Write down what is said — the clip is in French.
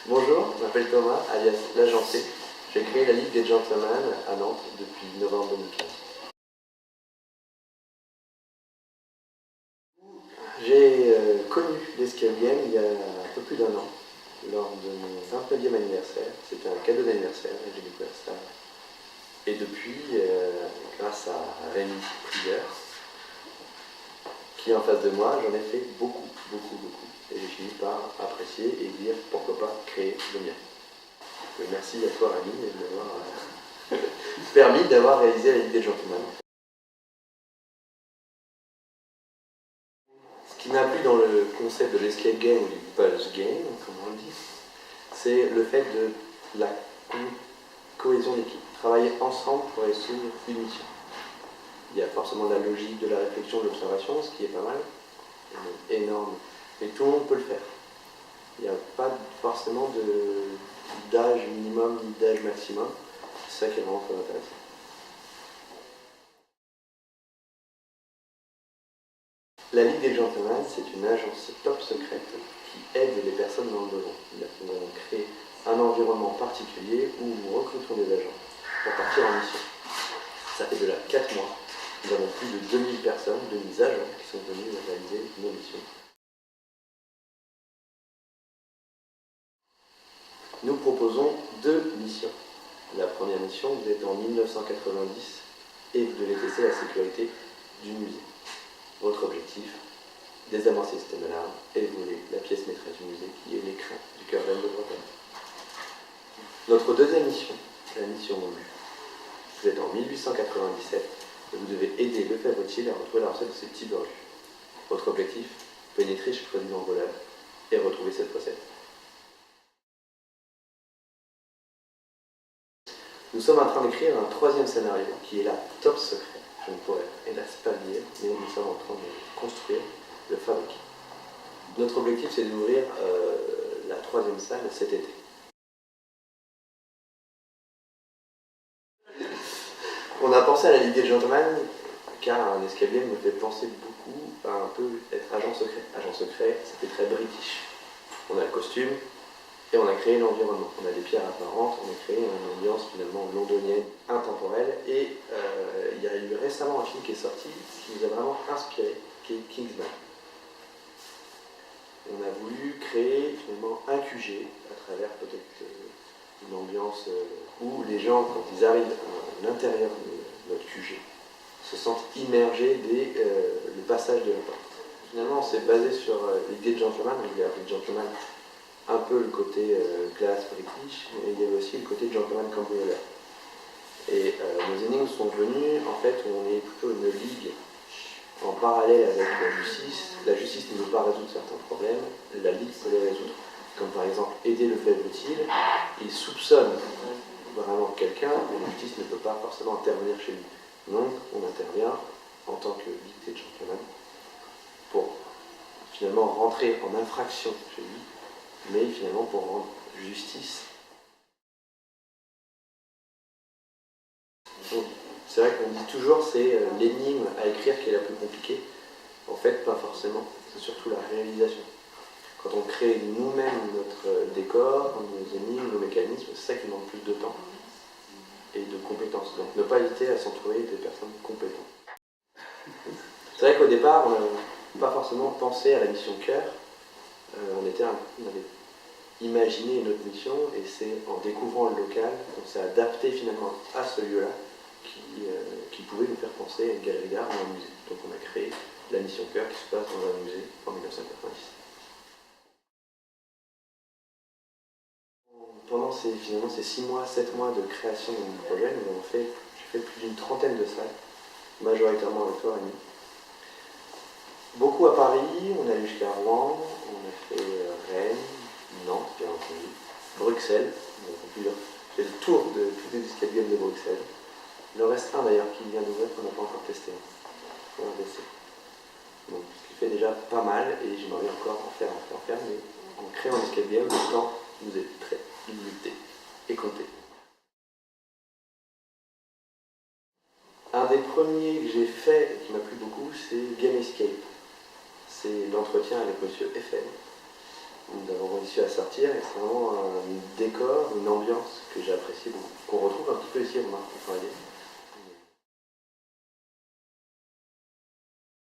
Bonjour, je m'appelle Thomas, alias l'Agencé. J'ai créé la Ligue des Gentlemen à Nantes depuis novembre 2015. J'ai connu l'escape game il y a un peu plus d'un an, lors de mon 29e anniversaire. C'était un cadeau d'anniversaire et j'ai découvert ça. Et depuis, grâce à Rémi Prieur, qui est en face de moi, j'en ai fait beaucoup. Et j'ai fini par apprécier et dire pourquoi pas créer le mien. Et merci à toi Rémi de m'avoir permis d'avoir réalisé la Ligue des Gentlemen. Ce qui m'a plu dans le concept de l'escape game ou du pulse game, comme on le dit, c'est le fait de la cohésion d'équipe. Travailler ensemble pour réussir une mission. Il y a forcément de la logique, de la réflexion, de l'observation, ce qui est pas mal, énorme. Mais tout le monde peut le faire. Il n'y a pas forcément d'âge minimum ni d'âge maximum. C'est ça qui est vraiment très intéressant. La Ligue des Gentlemen, c'est une agence top secrète qui aide les personnes dans le besoin. Nous avons créé un environnement particulier où nous recrutons des agents pour partir en mission. Ça fait déjà 4 mois. Nous avons plus de 2000 personnes, 2000 agents qui sont venus réaliser nos missions. Nous proposons 2 missions. La première mission, vous êtes en 1990 et vous devez tester la sécurité du musée. Votre objectif, désamorcer le système d'alarme et voler la pièce maîtresse du musée qui est l'écrin du cœur de Bretagne. Notre deuxième mission, la mission Molu. Vous êtes en 1897 et vous devez aider Lefebvre Thiel à retrouver la recette de ses petits bordus. Votre objectif, pénétrer chez le président voleur et retrouver cette recette. Nous sommes en train d'écrire un 3e scénario qui est la top secret. Je ne pourrais, hélas, pas le dire, mais nous sommes en train de construire, de fabriquer. Notre objectif, c'est d'ouvrir la 3e salle cet été. On a pensé à la Ligue des Gentlemen car un escape game me fait penser beaucoup à un peu être agent secret. Agent secret, c'était très british. On a le costume et on a créé l'environnement. On a des pierres apparentes, on a créé une ambiance finalement londonienne, intemporelle. Et il y a eu récemment un film qui est sorti qui nous a vraiment inspiré, qui est Kingsman. On a voulu créer finalement un QG à travers peut-être une ambiance où les gens, quand ils arrivent à l'intérieur de notre QG, se sentent immergés dès le passage de la porte. Finalement, on s'est basé sur l'idée de Gentleman. Il y a le Gentleman un peu le côté classe british, mais il y avait aussi le côté Gentleman cambrioleur. Et nos énigmes sont venues, en fait, où on est plutôt une ligue en parallèle avec la justice. La justice ne peut pas résoudre certains problèmes, la ligue peut les résoudre. Comme par exemple aider Lefebvre Thiel, il soupçonne vraiment quelqu'un, mais la justice ne peut pas forcément intervenir chez lui. Donc on intervient en tant que Ligue des Gentlemen pour finalement rentrer en infraction chez lui, mais finalement pour rendre justice. Donc, c'est vrai qu'on dit toujours c'est l'énigme à écrire qui est la plus compliquée. En fait, pas forcément, c'est surtout la réalisation. Quand on crée nous-mêmes notre décor, nos énigmes, nos mécanismes, c'est ça qui demande plus de temps et de compétences. Donc ne pas hésiter à s'entourer des personnes compétentes. C'est vrai qu'au départ, on n'avait pas forcément pensé à la mission cœur. On avait imaginé une autre mission et c'est en découvrant le local qu'on s'est adapté finalement à ce lieu-là qui pouvait nous faire penser à une galerie d'art ou un musée. Donc on a créé la mission cœur qui se passe dans un musée en 1990. Pendant ces 6 mois, 7 mois de création de mon projet, j'ai fait plus d'une trentaine de salles, majoritairement avec toi, Rémi. Beaucoup à Paris, on est allé jusqu'à Rouen, on a fait Rennes, Nantes, bien entendu, Bruxelles, on a fait le tour de tous les escape games de Bruxelles. Il en reste un d'ailleurs qui vient d'ouvrir qu'on n'a pas encore testé. On va tester. Donc, ce qui fait déjà pas mal et j'aimerais encore en faire, mais en créant un escape game, le temps nous est très limité et compté. Un des premiers que j'ai fait et qui m'a plu beaucoup, c'est Game Escape. C'est l'entretien avec Monsieur FN. Nous avons j'y suis à sortir et c'est vraiment un décor, une ambiance que j'ai apprécié beaucoup, qu'on retrouve un petit peu ici au Maroc.